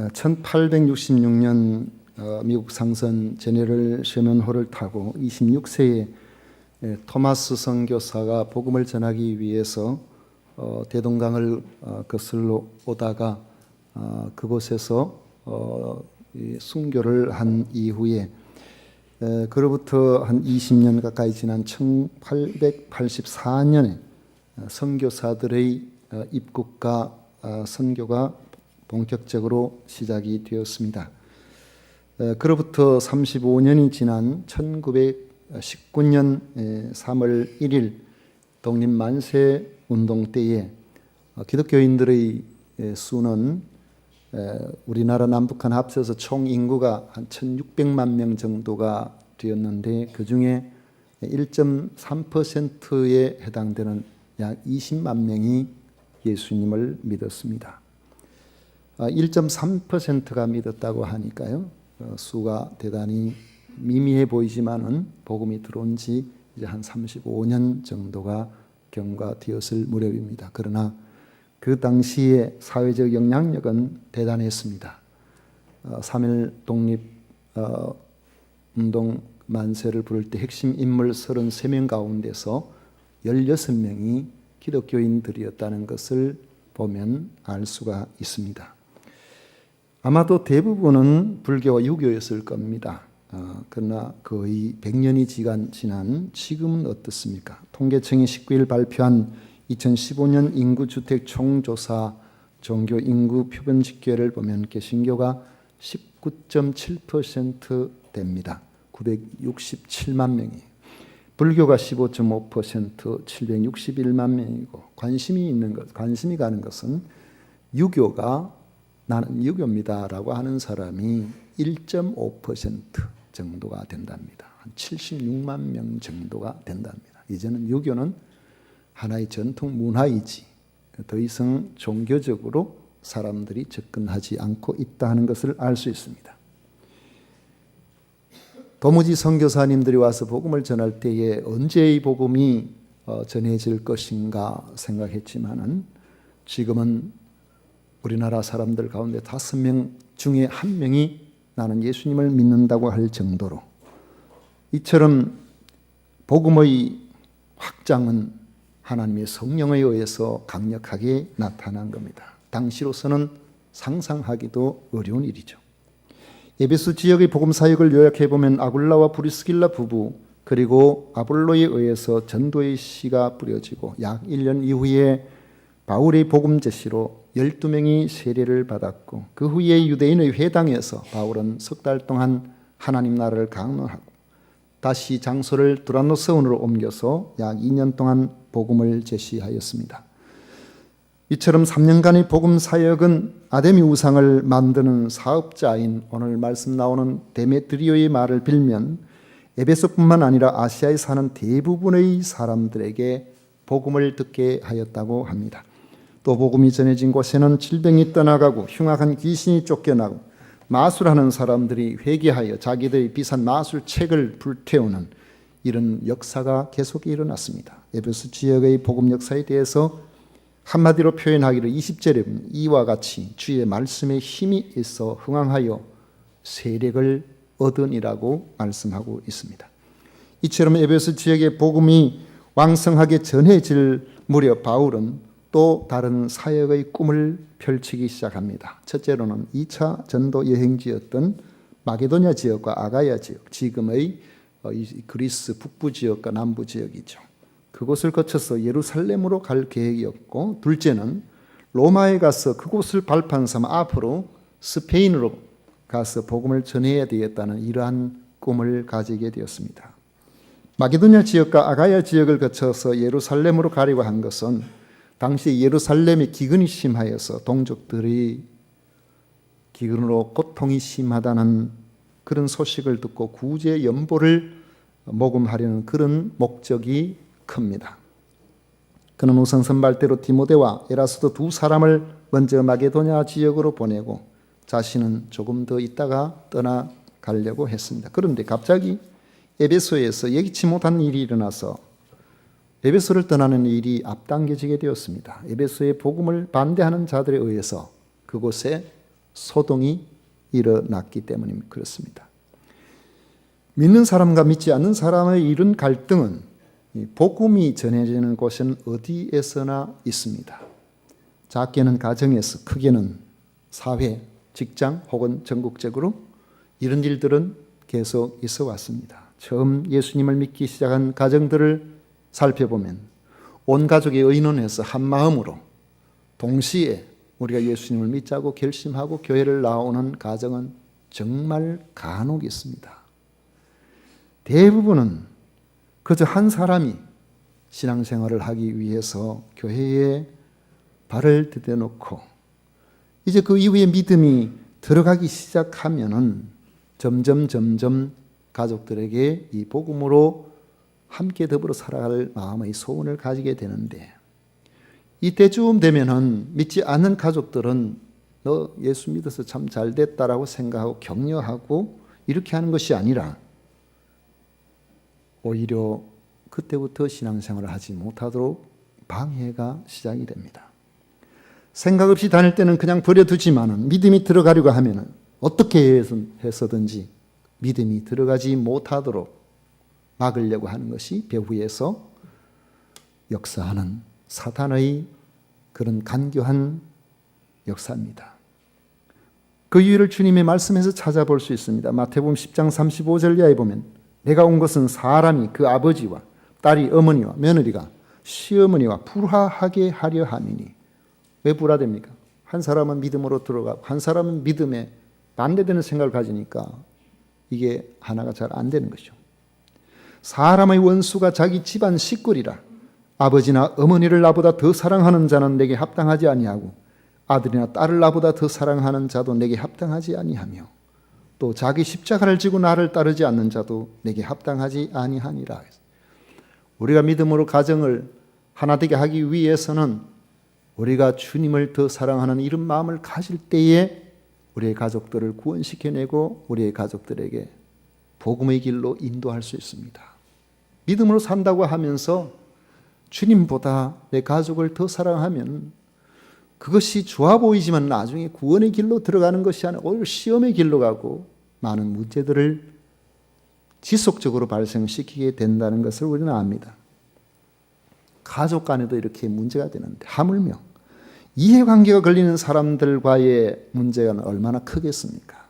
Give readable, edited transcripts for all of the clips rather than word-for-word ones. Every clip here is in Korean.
1866년 미국 상선 제네럴 셔먼홀을 타고 26세에 토마스 선교사가 복음을 전하기 위해서 대동강을 거슬러 오다가 그곳에서 순교를 한 이후에 그로부터 한 20년 가까이 지난 1884년에 선교사들의 입국과 선교가 본격적으로 시작이 되었습니다. 그로부터 35년이 지난 1919년 3월 1일 독립만세 운동 때에 기독교인들의 수는 우리나라 남북한 합쳐서 총 인구가 한 1600만 명 정도가 되었는데 그 중에 1.3%에 해당되는 약 20만 명이 예수님을 믿었습니다. 1.3%가 믿었다고 하니까요. 수가 대단히 미미해 보이지만은 복음이 들어온 지 이제 한 35년 정도가 경과되었을 무렵입니다. 그러나 그 당시의 사회적 영향력은 대단했습니다. 3.1 독립 운동 만세를 부를 때 핵심 인물 33명 가운데서 16명이 기독교인들이었다는 것을 보면 알 수가 있습니다. 아마도 대부분은 불교와 유교였을 겁니다. 그러나 거의 100년이 지난 지금은 어떻습니까? 통계청이 19일 발표한 2015년 인구주택 총조사 종교 인구 표본 집계를 보면 개신교가 19.7% 됩니다. 967만 명이. 불교가 15.5%, 761만 명이고 관심이 가는 것은 유교가 나는 유교입니다라고 하는 사람이 1.5% 정도가 된답니다. 한 76만 명 정도가 된답니다. 이제는 유교는 하나의 전통 문화이지 더 이상 종교적으로 사람들이 접근하지 않고 있다 하는 것을 알 수 있습니다. 도무지 선교사님들이 와서 복음을 전할 때에 언제 이 복음이 전해질 것인가 생각했지만은 지금은 우리나라 사람들 가운데 5명 중에 1명이 나는 예수님을 믿는다고 할 정도로 이처럼 복음의 확장은 하나님의 성령에 의해서 강력하게 나타난 겁니다. 당시로서는 상상하기도 어려운 일이죠. 에베소 지역의 복음 사역을 요약해보면 아굴라와 브리스길라 부부 그리고 아볼로에 의해서 전도의 씨가 뿌려지고 약 1년 이후에 바울의 복음 제시로 12명이 세례를 받았고 그 후에 유대인의 회당에서 바울은 석 달 동안 하나님 나라를 강론하고 다시 장소를 두란노스원으로 옮겨서 약 2년 동안 복음을 제시하였습니다. 이처럼 3년간의 복음 사역은 아데미 우상을 만드는 사업자인 오늘 말씀 나오는 데메트리오의 말을 빌면 에베소뿐만 아니라 아시아에 사는 대부분의 사람들에게 복음을 듣게 하였다고 합니다. 또 복음이 전해진 곳에는 질병이 떠나가고 흉악한 귀신이 쫓겨나고 마술하는 사람들이 회개하여 자기들의 비싼 마술책을 불태우는 이런 역사가 계속 일어났습니다. 에베소 지역의 복음 역사에 대해서 한마디로 표현하기를 20절에 이와 같이 주의 말씀에 힘이 있어 흥황하여 세력을 얻으니라고 말씀하고 있습니다. 이처럼 에베소 지역의 복음이 왕성하게 전해질 무렵 바울은 또 다른 사역의 꿈을 펼치기 시작합니다. 첫째로는 2차 전도 여행지였던 마게도냐 지역과 아가야 지역, 지금의 그리스 북부 지역과 남부 지역이죠. 그곳을 거쳐서 예루살렘으로 갈 계획이었고 둘째는 로마에 가서 그곳을 발판 삼아 앞으로 스페인으로 가서 복음을 전해야 되겠다는 이러한 꿈을 가지게 되었습니다. 마게도냐 지역과 아가야 지역을 거쳐서 예루살렘으로 가려고 한 것은 당시 예루살렘에 기근이 심하여서 동족들이 기근으로 고통이 심하다는 그런 소식을 듣고 구제 연보를 모금하려는 그런 목적이 큽니다. 그는 우선 선발대로 디모데와 에라스도 2사람을 먼저 마게도냐 지역으로 보내고 자신은 조금 더 있다가 떠나가려고 했습니다. 그런데 갑자기 에베소에서 예기치 못한 일이 일어나서 에베소를 떠나는 일이 앞당겨지게 되었습니다. 에베소의 복음을 반대하는 자들에 의해서 그곳에 소동이 일어났기 때문에 그렇습니다. 믿는 사람과 믿지 않는 사람의 이런 갈등은 복음이 전해지는 곳은 어디에서나 있습니다. 작게는 가정에서, 크게는 사회, 직장 혹은 전국적으로 이런 일들은 계속 있어 왔습니다. 처음 예수님을 믿기 시작한 가정들을 살펴보면 온 가족이 의논해서 한 마음으로 동시에 우리가 예수님을 믿자고 결심하고 교회를 나오는 가정은 정말 간혹 있습니다. 대부분은 그저 한 사람이 신앙생활을 하기 위해서 교회에 발을 디뎌놓고 이제 그 이후에 믿음이 들어가기 시작하면은 점점 가족들에게 이 복음으로 함께 더불어 살아갈 마음의 소원을 가지게 되는데, 이때쯤 되면은 믿지 않는 가족들은 너 예수 믿어서 참 잘 됐다라고 생각하고 격려하고 이렇게 하는 것이 아니라 오히려 그때부터 신앙생활을 하지 못하도록 방해가 시작이 됩니다. 생각 없이 다닐 때는 그냥 버려두지만은 믿음이 들어가려고 하면은 어떻게 해서든지 믿음이 들어가지 못하도록 막으려고 하는 것이 배후에서 역사하는 사탄의 그런 간교한 역사입니다. 그 이유를 주님의 말씀에서 찾아볼 수 있습니다. 마태복음 10장 35절 이하에 보면 내가 온 것은 사람이 그 아버지와 딸이 어머니와 며느리가 시어머니와 불화하게 하려 함이니. 왜 불화됩니까? 한 사람은 믿음으로 들어가고 한 사람은 믿음에 반대되는 생각을 가지니까 이게 하나가 잘 안 되는 것이죠. 사람의 원수가 자기 집안 식구리라. 아버지나 어머니를 나보다 더 사랑하는 자는 내게 합당하지 아니하고 아들이나 딸을 나보다 더 사랑하는 자도 내게 합당하지 아니하며 또 자기 십자가를 지고 나를 따르지 않는 자도 내게 합당하지 아니하니라. 우리가 믿음으로 가정을 하나 되게 하기 위해서는 우리가 주님을 더 사랑하는 이런 마음을 가질 때에 우리의 가족들을 구원시켜내고 우리의 가족들에게 복음의 길로 인도할 수 있습니다. 믿음으로 산다고 하면서 주님보다 내 가족을 더 사랑하면 그것이 좋아 보이지만 나중에 구원의 길로 들어가는 것이 아니라 오히려 시험의 길로 가고 많은 문제들을 지속적으로 발생시키게 된다는 것을 우리는 압니다. 가족 간에도 이렇게 문제가 되는데 하물며 이해관계가 걸리는 사람들과의 문제가 얼마나 크겠습니까?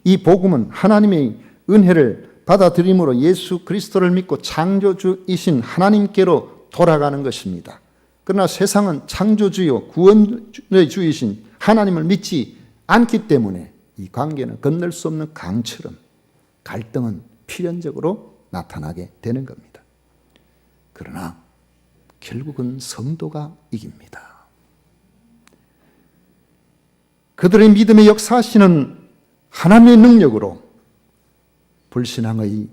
이 복음은 하나님의 은혜를 받아들임으로 예수 그리스도를 믿고 창조주이신 하나님께로 돌아가는 것입니다. 그러나 세상은 창조주요 구원의 주이신 하나님을 믿지 않기 때문에 이 관계는 건널 수 없는 강처럼 갈등은 필연적으로 나타나게 되는 겁니다. 그러나 결국은 성도가 이깁니다. 그들의 믿음에 역사하시는 하나님의 능력으로 불신앙의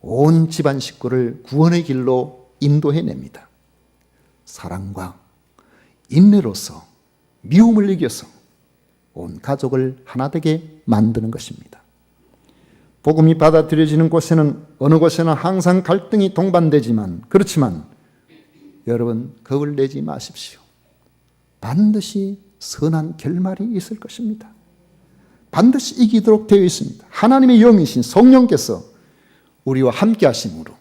온 집안 식구를 구원의 길로 인도해냅니다. 사랑과 인내로서 미움을 이겨서 온 가족을 하나 되게 만드는 것입니다. 복음이 받아들여지는 곳에는 어느 곳에나 항상 갈등이 동반되지만 그렇지만 여러분 겁을 내지 마십시오. 반드시 선한 결말이 있을 것입니다. 반드시 이기도록 되어 있습니다. 하나님의 영이신 성령께서 우리와 함께 하심으로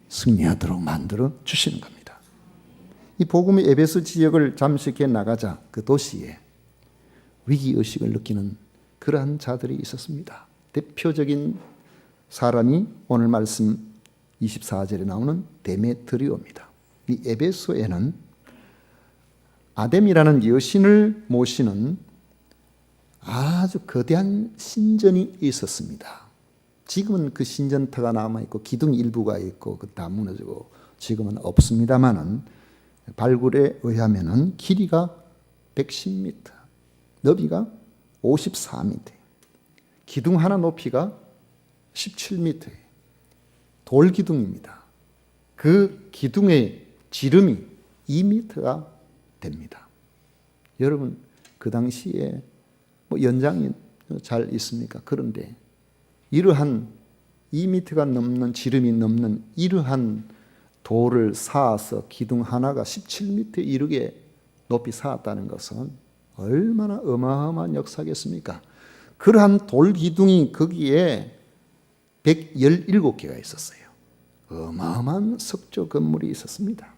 승리하도록 만들어 주시는 겁니다. 이 복음의 에베소 지역을 잠식해 나가자 그 도시에 위기의식을 느끼는 그러한 자들이 있었습니다. 대표적인 사람이 오늘 말씀 24절에 나오는 데메트리오입니다. 이 에베소에는 아뎀이라는 여신을 모시는 아주 거대한 신전이 있었습니다. 지금은 그 신전터가 남아있고 기둥 일부가 있고 다 무너지고 지금은 없습니다만은 발굴에 의하면은 길이가 110m, 너비가 54m, 기둥 하나 높이가 17m, 돌기둥입니다. 그 기둥의 지름이 2m가 됩니다. 여러분 그 당시에 뭐 연장이 잘 있습니까? 그런데 이러한 2m가 넘는 지름이 넘는 이러한 돌을 쌓아서 기둥 하나가 17m 이르게 높이 쌓았다는 것은 얼마나 어마어마한 역사겠습니까? 그러한 돌 기둥이 거기에 117개가 있었어요. 어마어마한 석조 건물이 있었습니다.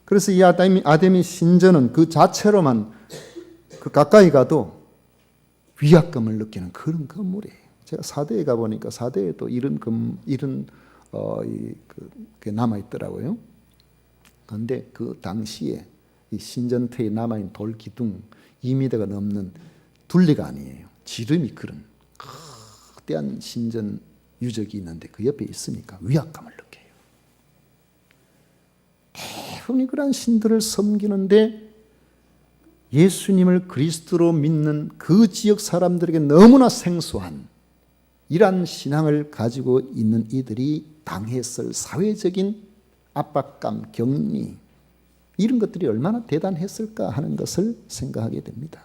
그래서 이 아데미 신전은 그 자체로만 그 가까이 가도 위압감을 느끼는 그런 건물이에요. 제가 사대에 가보니까 사대에도 이런 게 남아있더라고요. 그런데 그 당시에 이 신전터에 남아있는 돌 기둥 2m가 넘는 둘레가 아니에요. 지름이 그런 거대한 신전 유적이 있는데 그 옆에 있으니까 위압감을 느껴요. 대부분이 그런 신들을 섬기는데 예수님을 그리스도로 믿는 그 지역 사람들에게 너무나 생소한 이러한 신앙을 가지고 있는 이들이 당했을 사회적인 압박감, 격리 이런 것들이 얼마나 대단했을까 하는 것을 생각하게 됩니다.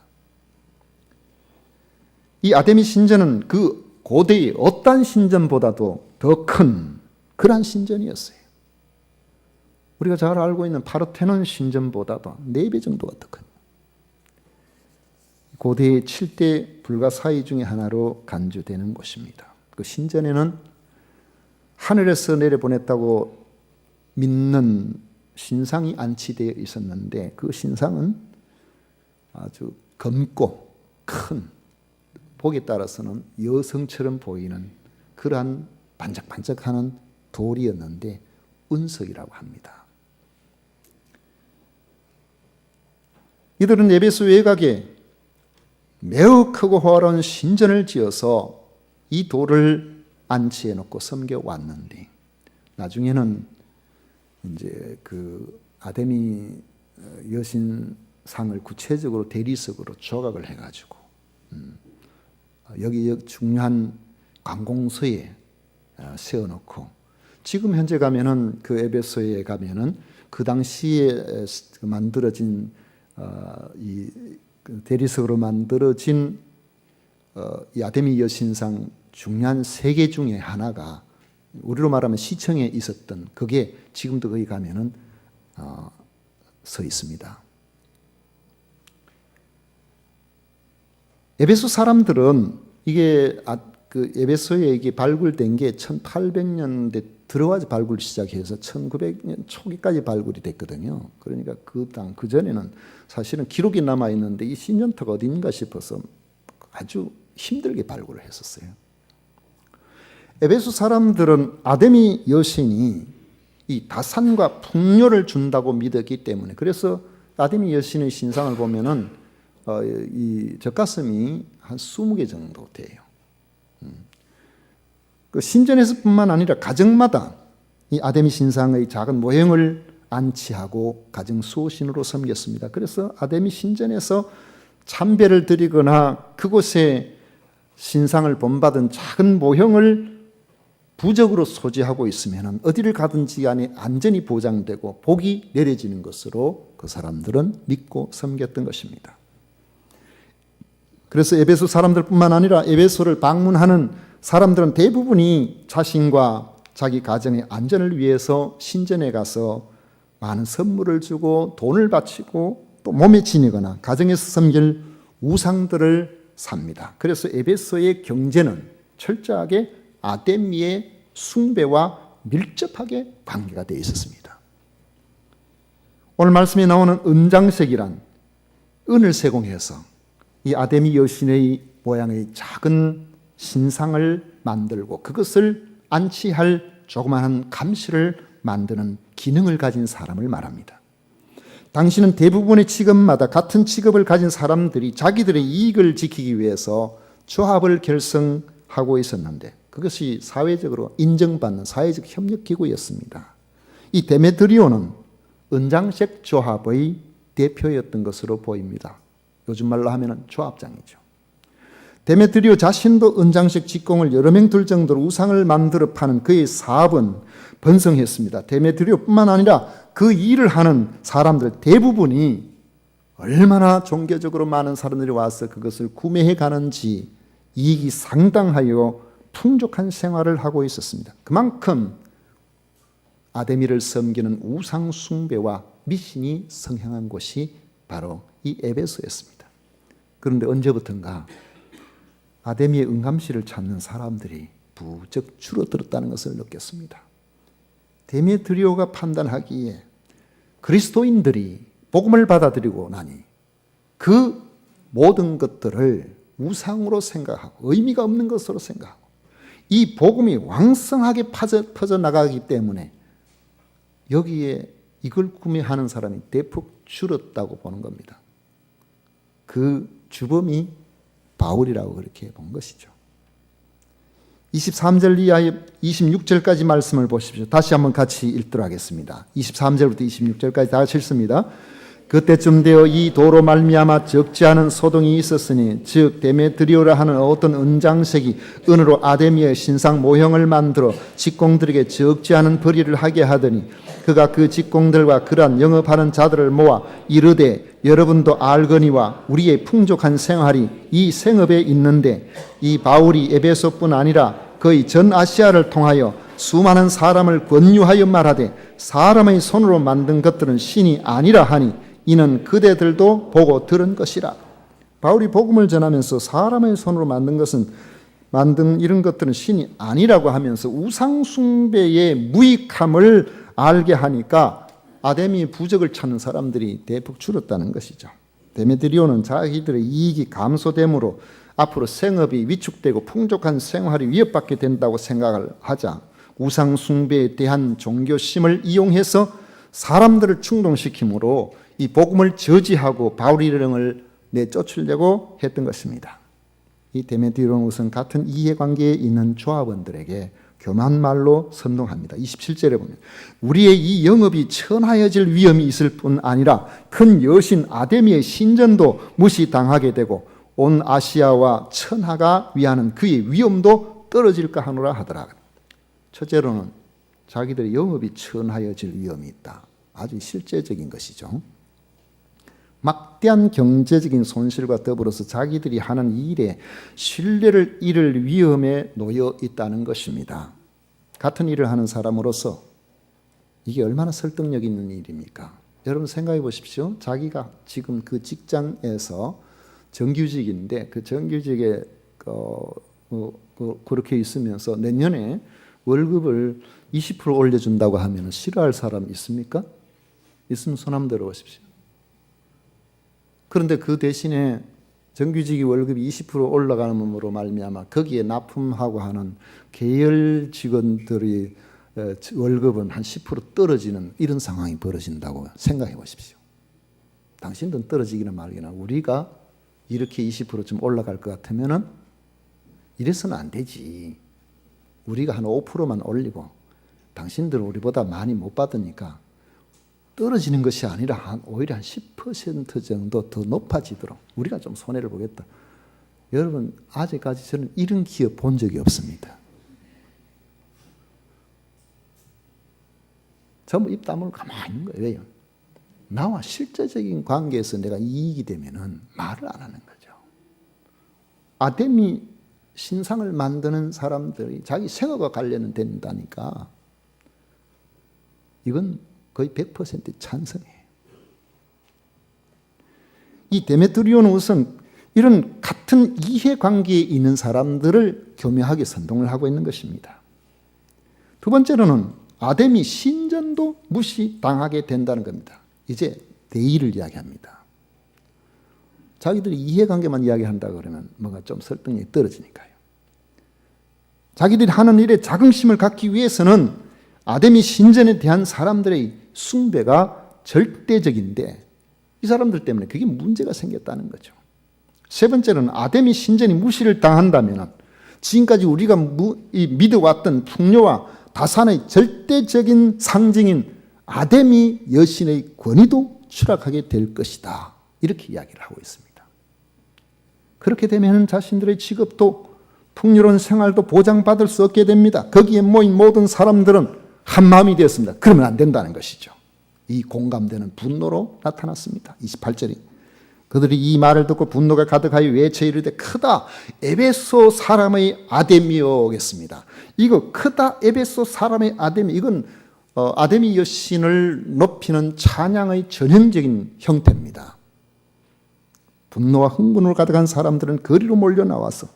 이 아데미 신전은 그 고대의 어떤 신전보다도 더 큰 그러한 신전이었어요. 우리가 잘 알고 있는 파르테논 신전보다도 4배 정도가 더 큰 고대의 7대 불가사의 중에 하나로 간주되는 곳입니다. 그 신전에는 하늘에서 내려보냈다고 믿는 신상이 안치되어 있었는데 그 신상은 아주 검고 큰, 보기에 따라서는 여성처럼 보이는 그러한 반짝반짝하는 돌이었는데 운석이라고 합니다. 이들은 에베소 외곽에 매우 크고 화려한 신전을 지어서 이 돌을 안치해 놓고 섬겨 왔는데 나중에는 이제 그 아데미 여신상을 구체적으로 대리석으로 조각을 해가지고 여기 중요한 관공서에 세워놓고 지금 현재 가면은 그 에베소에 가면은 그 당시에 만들어진 이 대리석으로 만들어진 이 아데미 여신상 중요한 3개 중에 하나가 우리로 말하면 시청에 있었던 그게 지금도 거기 가면은 서 있습니다. 에베소 사람들은 이게 그 에베소에 이게 발굴된 게 1800년대 들어와서 발굴 시작해서 1900년 초기까지 발굴이 됐거든요. 그러니까 그 전에는 사실은 기록이 남아 있는데 이 신전터가 어딘가 싶어서 아주 힘들게 발굴을 했었어요. 에베소 사람들은 아데미 여신이 이 다산과 풍요를 준다고 믿었기 때문에 그래서 아데미 여신의 신상을 보면은 이 젖가슴이 한 20개 정도 돼요. 그 신전에서뿐만 아니라 가정마다 이 아데미 신상의 작은 모형을 안치하고 가정 수호신으로 섬겼습니다. 그래서 아데미 신전에서 참배를 드리거나 그곳에 신상을 본받은 작은 모형을 부적으로 소지하고 있으면 어디를 가든지 간에 안전이 보장되고 복이 내려지는 것으로 그 사람들은 믿고 섬겼던 것입니다. 그래서 에베소 사람들뿐만 아니라 에베소를 방문하는 사람들은 대부분이 자신과 자기 가정의 안전을 위해서 신전에 가서 많은 선물을 주고 돈을 바치고 또 몸에 지니거나 가정에서 섬길 우상들을 삽니다. 그래서 에베소의 경제는 철저하게 아데미의 숭배와 밀접하게 관계가 되어 있었습니다. 오늘 말씀에 나오는 은장색이란 은을 세공해서 이 아데미 여신의 모양의 작은 신상을 만들고 그것을 안치할 조그마한 감시를 만드는 기능을 가진 사람을 말합니다. 당시는 대부분의 직업마다 같은 직업을 가진 사람들이 자기들의 이익을 지키기 위해서 조합을 결성하고 있었는데 그것이 사회적으로 인정받는 사회적 협력기구였습니다. 이 데메드리오는 은장색 조합의 대표였던 것으로 보입니다. 요즘 말로 하면 조합장이죠. 데메드리오 자신도 은장색 직공을 여러 명 둘 정도로 우상을 만들어 파는 그의 사업은 번성했습니다. 데메드리오뿐만 아니라 그 일을 하는 사람들 대부분이 얼마나 종교적으로 많은 사람들이 와서 그것을 구매해 가는지 이익이 상당하여 풍족한 생활을 하고 있었습니다. 그만큼 아데미를 섬기는 우상 숭배와 미신이 성행한 곳이 바로 이 에베소였습니다. 그런데 언제부턴가 아데미의 응감실을 찾는 사람들이 부쩍 줄어들었다는 것을 느꼈습니다. 데메트리오가 판단하기에 그리스도인들이 복음을 받아들이고 나니 그 모든 것들을 우상으로 생각하고 의미가 없는 것으로 생각하고 이 복음이 왕성하게 퍼져나가기 때문에 여기에 이걸 구매하는 사람이 대폭 줄었다고 보는 겁니다. 그 주범이 바울이라고 그렇게 본 것이죠. 23절 이하의 26절까지 말씀을 보십시오. 다시 한번 같이 읽도록 하겠습니다. 23절부터 26절까지 다 같이 읽습니다. 그때쯤 되어 이 도로 말미암아 적지 않은 소동이 있었으니 즉 데메트리오라 하는 어떤 은장색이 은으로 아데미의 신상 모형을 만들어 직공들에게 적지 않은 벌이를 하게 하더니 그가 그 직공들과 그러한 영업하는 자들을 모아 이르되 여러분도 알거니와 우리의 풍족한 생활이 이 생업에 있는데 이 바울이 에베소뿐 아니라 거의 전 아시아를 통하여 수많은 사람을 권유하여 말하되 사람의 손으로 만든 것들은 신이 아니라 하니 이는 그대들도 보고 들은 것이라. 바울이 복음을 전하면서 사람의 손으로 만든 이런 것들은 신이 아니라고 하면서 우상 숭배의 무익함을 알게 하니까 아데미 부적을 찾는 사람들이 대폭 줄었다는 것이죠. 데메트리오는 자기들의 이익이 감소됨으로 앞으로 생업이 위축되고 풍족한 생활이 위협받게 된다고 생각을 하자 우상 숭배에 대한 종교심을 이용해서 사람들을 충동시키므로 이 복음을 저지하고 바울 일행을 내쫓으려고 했던 것입니다. 이 데메트리오는 우선 같은 이해관계에 있는 조합원들에게 교만 말로 선동합니다. 27절에 보면 우리의 이 영업이 천하여질 위험이 있을 뿐 아니라 큰 여신 아데미의 신전도 무시당하게 되고 온 아시아와 천하가 위하는 그의 위엄도 떨어질까 하노라 하더라. 첫째로는 자기들의 영업이 천하여질 위험이 있다. 아주 실제적인 것이죠. 막대한 경제적인 손실과 더불어서 자기들이 하는 일에 신뢰를 잃을 위험에 놓여 있다는 것입니다. 같은 일을 하는 사람으로서 이게 얼마나 설득력 있는 일입니까? 여러분 생각해 보십시오. 자기가 지금 그 직장에서 정규직인데 그 정규직에 그렇게 있으면서 내년에 월급을 20% 올려준다고 하면 싫어할 사람 있습니까? 있으면 손 한번 들어보십시오. 그런데 그 대신에 정규직이 월급이 20% 올라감으로 말미암아 거기에 납품하고 하는 계열 직원들이 월급은 한 10% 떨어지는 이런 상황이 벌어진다고 생각해 보십시오. 당신들은 떨어지기는 말기나 우리가 이렇게 20%좀 올라갈 것 같으면은 이래서는 안 되지. 우리가 한 5%만 올리고 당신들은 우리보다 많이 못 받으니까 떨어지는 것이 아니라 오히려 한 10% 정도 더 높아지도록 우리가 좀 손해를 보겠다. 여러분 아직까지 저는 이런 기업 본 적이 없습니다. 전부 입 다물고 가만히 있는 거예요. 왜요? 나와 실제적인 관계에서 내가 이익이 되면은 말을 안 하는 거죠. 아데미 신상을 만드는 사람들이 자기 생업과 관련은 된다니까 이건 거의 100% 찬성이에요. 이 데메트리오는 우선 이런 같은 이해관계에 있는 사람들을 교묘하게 선동을 하고 있는 것입니다. 두 번째로는 아데미 신전도 무시당하게 된다는 겁니다. 이제 대의를 이야기합니다. 자기들이 이해관계만 이야기한다 그러면 뭔가 좀 설득력이 떨어지니까요. 자기들이 하는 일에 자긍심을 갖기 위해서는 아데미 신전에 대한 사람들의 숭배가 절대적인데 이 사람들 때문에 그게 문제가 생겼다는 거죠. 세 번째는 아데미 신전이 무시를 당한다면 지금까지 우리가 믿어왔던 풍요와 다산의 절대적인 상징인 아데미 여신의 권위도 추락하게 될 것이다. 이렇게 이야기를 하고 있습니다. 그렇게 되면 자신들의 직업도 풍요로운 생활도 보장받을 수 없게 됩니다. 거기에 모인 모든 사람들은 한마음이 되었습니다. 그러면 안 된다는 것이죠. 이 공감되는 분노로 나타났습니다. 28절이 그들이 이 말을 듣고 분노가 가득하여 외쳐 이르되 크다 에베소 사람의 아데미오겠습니다. 이거 크다 에베소 사람의 아데미 이건 아데미 여신을 높이는 찬양의 전형적인 형태입니다. 분노와 흥분으로 가득한 사람들은 거리로 몰려 나와서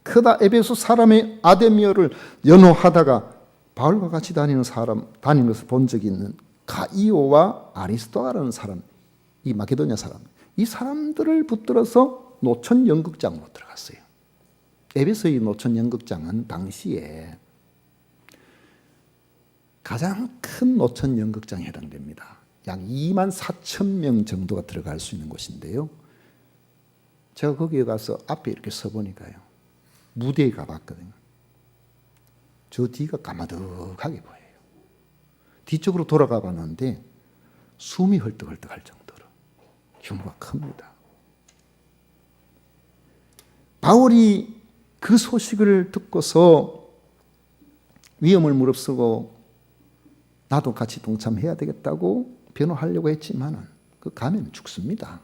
크다 에베소 사람의 아데미어를 연호하다가 바울과 같이 다니는 것을 본 적이 있는 가이오와 아리스토아라는 사람, 이 마케도냐 사람, 이 사람들을 붙들어서 노천 연극장으로 들어갔어요. 에베소의 노천 연극장은 당시에 가장 큰 노천 연극장에 해당됩니다. 약 2만 4천 명 정도가 들어갈 수 있는 곳인데요. 제가 거기에 가서 앞에 이렇게 서보니까요, 무대에 가봤거든요. 저 뒤가 까마득하게 보여요. 뒤쪽으로 돌아가 봤는데 숨이 헐떡헐떡할 정도로 규모가 큽니다. 바울이 그 소식을 듣고서 위험을 무릅쓰고 나도 같이 동참해야 되겠다고 변호하려고 했지만 그 가면 죽습니다.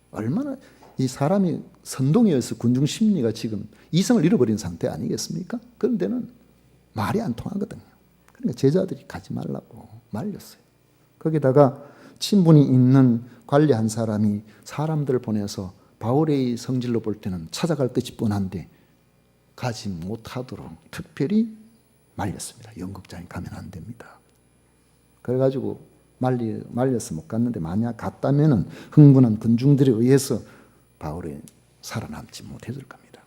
얼마나 이 사람이 선동이어서 군중 심리가 지금 이성을 잃어버린 상태 아니겠습니까? 그런 데는 말이 안 통하거든요. 그러니까 제자들이 가지 말라고 말렸어요. 거기다가 친분이 있는 관리 한 사람이 사람들을 보내서 바울의 성질로 볼 때는 찾아갈 것이 뻔한데 가지 못하도록 특별히 말렸습니다. 연극장에 가면 안 됩니다. 그래가지고 말려서 못 갔는데 만약 갔다면은 흥분한 군중들에 의해서 바울이 살아남지 못했을 겁니다.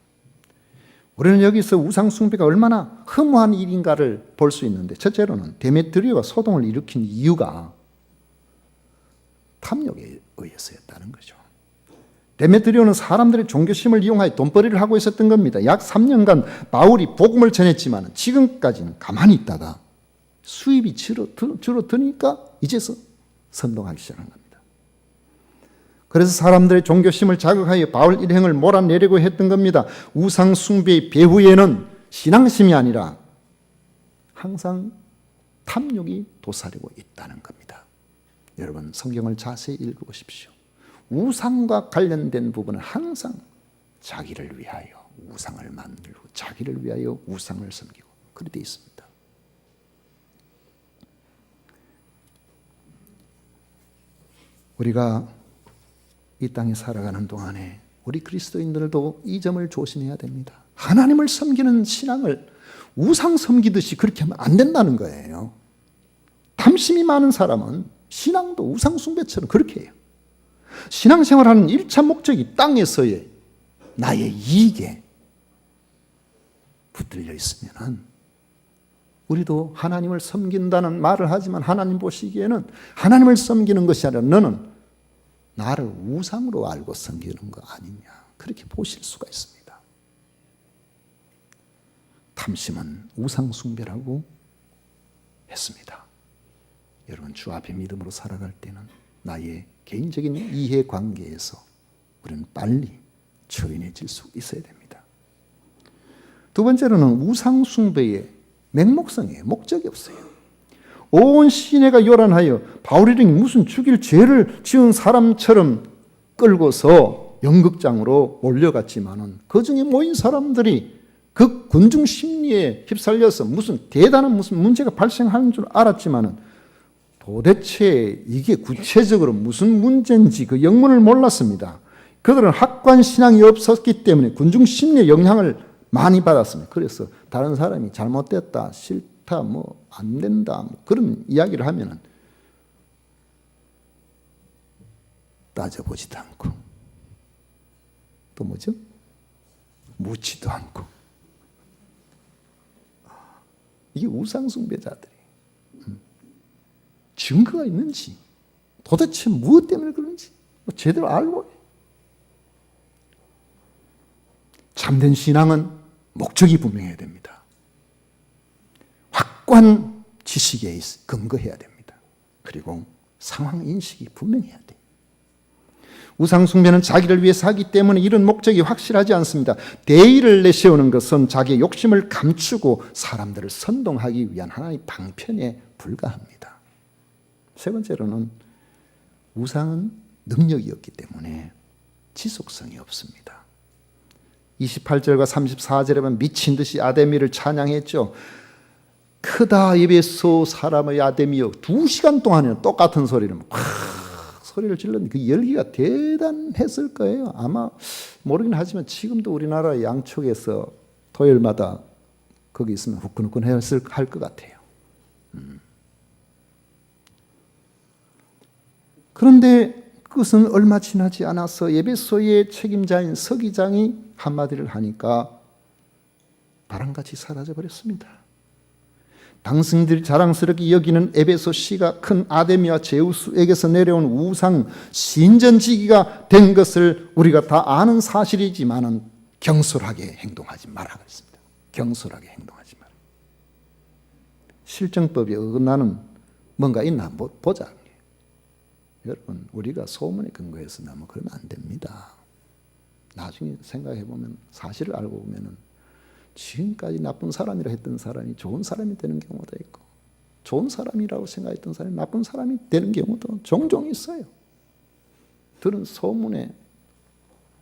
우리는 여기서 우상 숭배가 얼마나 허무한 일인가를 볼 수 있는데, 첫째로는 데메트리오가 소동을 일으킨 이유가 탐욕에 의해서였다는 거죠. 데메트리오는 사람들의 종교심을 이용하여 돈벌이를 하고 있었던 겁니다. 약 3년간 바울이 복음을 전했지만 지금까지는 가만히 있다가 수입이 줄어드니까 이제서 선동하기 시작한 겁니다. 그래서 사람들의 종교심을 자극하여 바울 일행을 몰아내려고 했던 겁니다. 우상 숭배의 배후에는 신앙심이 아니라 항상 탐욕이 도사리고 있다는 겁니다. 여러분, 성경을 자세히 읽어보십시오. 우상과 관련된 부분은 항상 자기를 위하여 우상을 만들고 자기를 위하여 우상을 섬기고 그렇게 되어 있습니다. 우리가 이 땅에 살아가는 동안에 우리 그리스도인들도 이 점을 조심해야 됩니다. 하나님을 섬기는 신앙을 우상 섬기듯이 그렇게 하면 안 된다는 거예요. 탐심이 많은 사람은 신앙도 우상 숭배처럼 그렇게 해요. 신앙생활하는 1차 목적이 땅에서의 나의 이익에 붙들려 있으면 우리도 하나님을 섬긴다는 말을 하지만 하나님 보시기에는 하나님을 섬기는 것이 아니라 너는 나를 우상으로 알고 섬기는 거 아니냐, 그렇게 보실 수가 있습니다. 탐심은 우상 숭배라고 했습니다. 여러분, 주 앞에 믿음으로 살아갈 때는 나의 개인적인 이해관계에서 우리는 빨리 초인해질 수 있어야 됩니다. 두 번째로는 우상 숭배의 맹목성이에요. 목적이 없어요. 온 시내가 요란하여 바울이 무슨 죽일 죄를 지은 사람처럼 끌고서 연극장으로 몰려갔지만은 그 중에 모인 사람들이 그 군중 심리에 휩쓸려서 무슨 대단한 무슨 문제가 발생하는 줄 알았지만은 도대체 이게 구체적으로 무슨 문제인지 그 영문을 몰랐습니다. 그들은 학관 신앙이 없었기 때문에 군중 심리의 영향을 많이 받았습니다. 그래서 다른 사람이 잘못됐다, 싫다, 뭐 안 된다, 뭐 그런 이야기를 하면은 따져보지도 않고 또 뭐죠? 묻지도 않고. 이게 우상숭배자들이 증거가 있는지 도대체 무엇 때문에 그런지 제대로 알고 해요. 참된 신앙은 목적이 분명해야 됩니다. 확고한 지식에 근거해야 됩니다. 그리고 상황 인식이 분명해야 돼요. 우상숭배는 자기를 위해서 하기 때문에 이런 목적이 확실하지 않습니다. 대의를 내세우는 것은 자기의 욕심을 감추고 사람들을 선동하기 위한 하나의 방편에 불과합니다. 세 번째로는 우상은 능력이 없기 때문에 지속성이 없습니다. 28절과 34절에 보면 미친 듯이 아데미를 찬양했죠. 크다 에베소 사람의 아데미여. 2시간 동안에는 똑같은 소리를 소리를 질렀는데 그 열기가 대단했을 거예요. 아마 모르긴 하지만 지금도 우리나라 양쪽에서 토요일마다 거기 있으면 후끈후끈 할 것 같아요. 그런데 그것은 얼마 지나지 않아서 에베소의 책임자인 서기장이 한마디를 하니까 바람같이 사라져버렸습니다. 당신들이 자랑스럽게 여기는 에베소시가 큰 아데미와 제우스에게서 내려온 우상 신전지기가 된 것을 우리가 다 아는 사실이지만은 경솔하게 행동하지 말라고 했습니다. 경솔하게 행동하지 마라. 실정법에 어긋나는 뭔가 있나 보자. 여러분, 우리가 소문에 근거해서 너무 그러면 안 됩니다. 나중에 생각해 보면, 사실을 알고 보면은 지금까지 나쁜 사람이라 했던 사람이 좋은 사람이 되는 경우도 있고, 좋은 사람이라고 생각했던 사람이 나쁜 사람이 되는 경우도 종종 있어요. 들은 소문에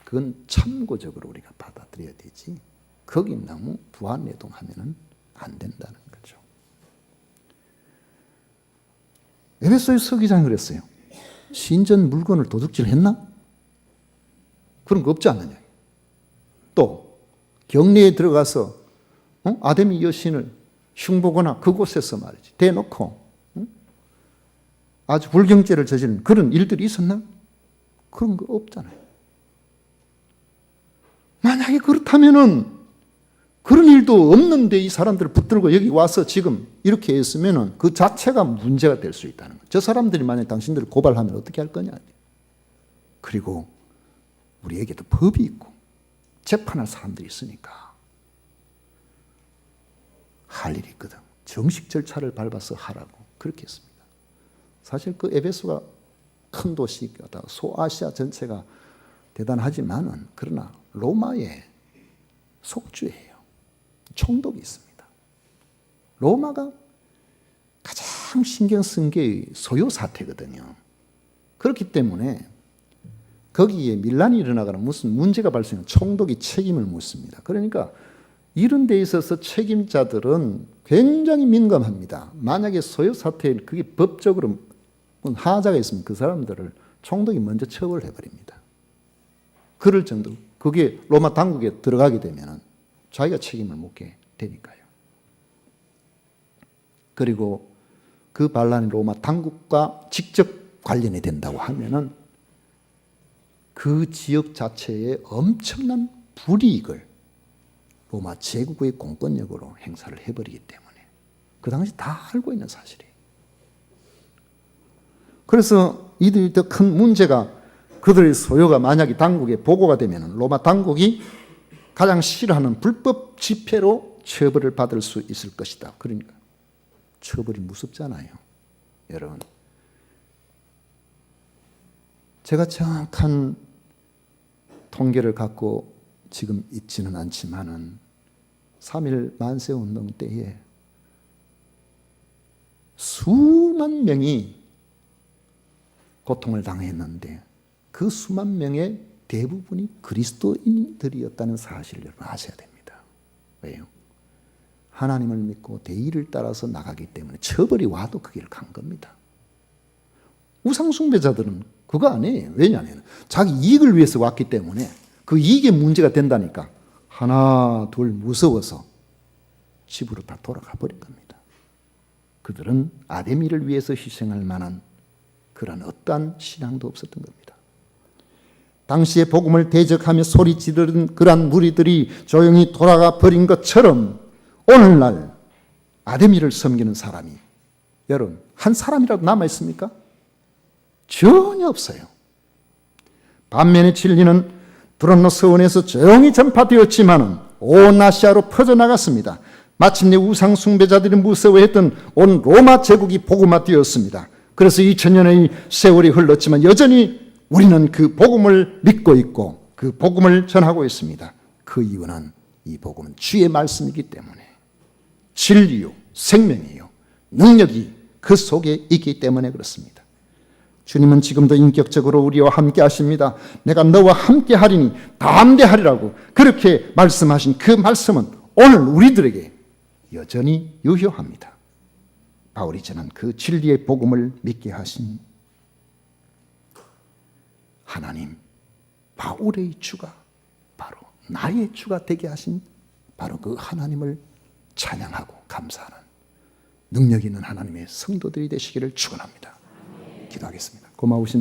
그건 참고적으로 우리가 받아들여야 되지, 거기 너무 부안내동하면은 안 된다는 거죠. 에베소의 서기장이 그랬어요. 신전 물건을 도둑질 했나? 그런 거 없지 않느냐. 또 경내에 들어가서 아데미 여신을 흉보거나 그곳에서 말이지 대놓고 아주 불경죄를 저지른 그런 일들이 있었나? 그런 거 없잖아요. 만약에 그렇다면은 그런 일도 없는데 이 사람들을 붙들고 여기 와서 지금 이렇게 했으면은 그 자체가 문제가 될 수 있다는 거죠. 저 사람들이 만약 당신들을 고발하면 어떻게 할 거냐. 그리고 우리에게도 법이 있고 재판할 사람들이 있으니까 할 일이 있거든. 정식 절차를 밟아서 하라고 그렇게 했습니다. 사실 그 에베소가 큰 도시가 소아시아 전체가 대단하지만은 그러나 로마의 속주예요. 총독이 있습니다. 로마가 가장 신경 쓴 게 소요 사태거든요. 그렇기 때문에 거기에 밀란이 일어나거나 무슨 문제가 발생하면 총독이 책임을 묻습니다. 그러니까 이런 데 있어서 책임자들은 굉장히 민감합니다. 만약에 소요 사태에 그게 법적으로 하자가 있으면 그 사람들을 총독이 먼저 처벌해 버립니다. 그럴 정도로 그게 로마 당국에 들어가게 되면 자기가 책임을 묻게 되니까요. 그리고 그 반란이 로마 당국과 직접 관련이 된다고 하면은 그 지역 자체에 엄청난 불이익을 로마 제국의 공권력으로 행사를 해버리기 때문에 그 당시 다 알고 있는 사실이에요. 그래서 이들이 더 큰 문제가 그들의 소유가 만약에 당국에 보고가 되면 로마 당국이 가장 싫어하는 불법 집회로 처벌을 받을 수 있을 것이다. 그러니까 처벌이 무섭잖아요. 여러분, 제가 정확한 통계를 갖고 지금 있지는 않지만은 3.1 만세운동 때에 수만 명이 고통을 당했는데 그 수만 명의 대부분이 그리스도인들이었다는 사실을 여러분 아셔야 됩니다. 왜요? 하나님을 믿고 대의를 따라서 나가기 때문에 처벌이 와도 그 길을 간 겁니다. 우상숭배자들은 그거 아니에요. 왜냐하면 자기 이익을 위해서 왔기 때문에 그 이익에 문제가 된다니까 하나 둘 무서워서 집으로 다 돌아가 버린 겁니다. 그들은 아데미를 위해서 희생할 만한 그런 어떠한 신앙도 없었던 겁니다. 당시에 복음을 대적하며 소리 지르는 그러한 무리들이 조용히 돌아가 버린 것처럼 오늘날 아데미를 섬기는 사람이 여러분 한 사람이라도 남아있습니까? 전혀 없어요. 반면에 진리는 두란노 서원에서 조용히 전파되었지만은 온 아시아로 퍼져나갔습니다. 마침내 우상 숭배자들이 무서워했던 온 로마 제국이 복음화되었습니다. 그래서 2000년의 세월이 흘렀지만 여전히 우리는 그 복음을 믿고 있고 그 복음을 전하고 있습니다. 그 이유는 이 복음은 주의 말씀이기 때문에 진리요 생명이요 능력이 그 속에 있기 때문에 그렇습니다. 주님은 지금도 인격적으로 우리와 함께 하십니다. 내가 너와 함께 하리니 담대하리라고 그렇게 말씀하신 그 말씀은 오늘 우리들에게 여전히 유효합니다. 바울이 전한 그 진리의 복음을 믿게 하신 하나님, 바울의 주가 바로 나의 주가 되게 하신 바로 그 하나님을 찬양하고 감사하는 능력 있는 하나님의 성도들이 되시기를 축원합니다. 기도하겠습니다. 고마우신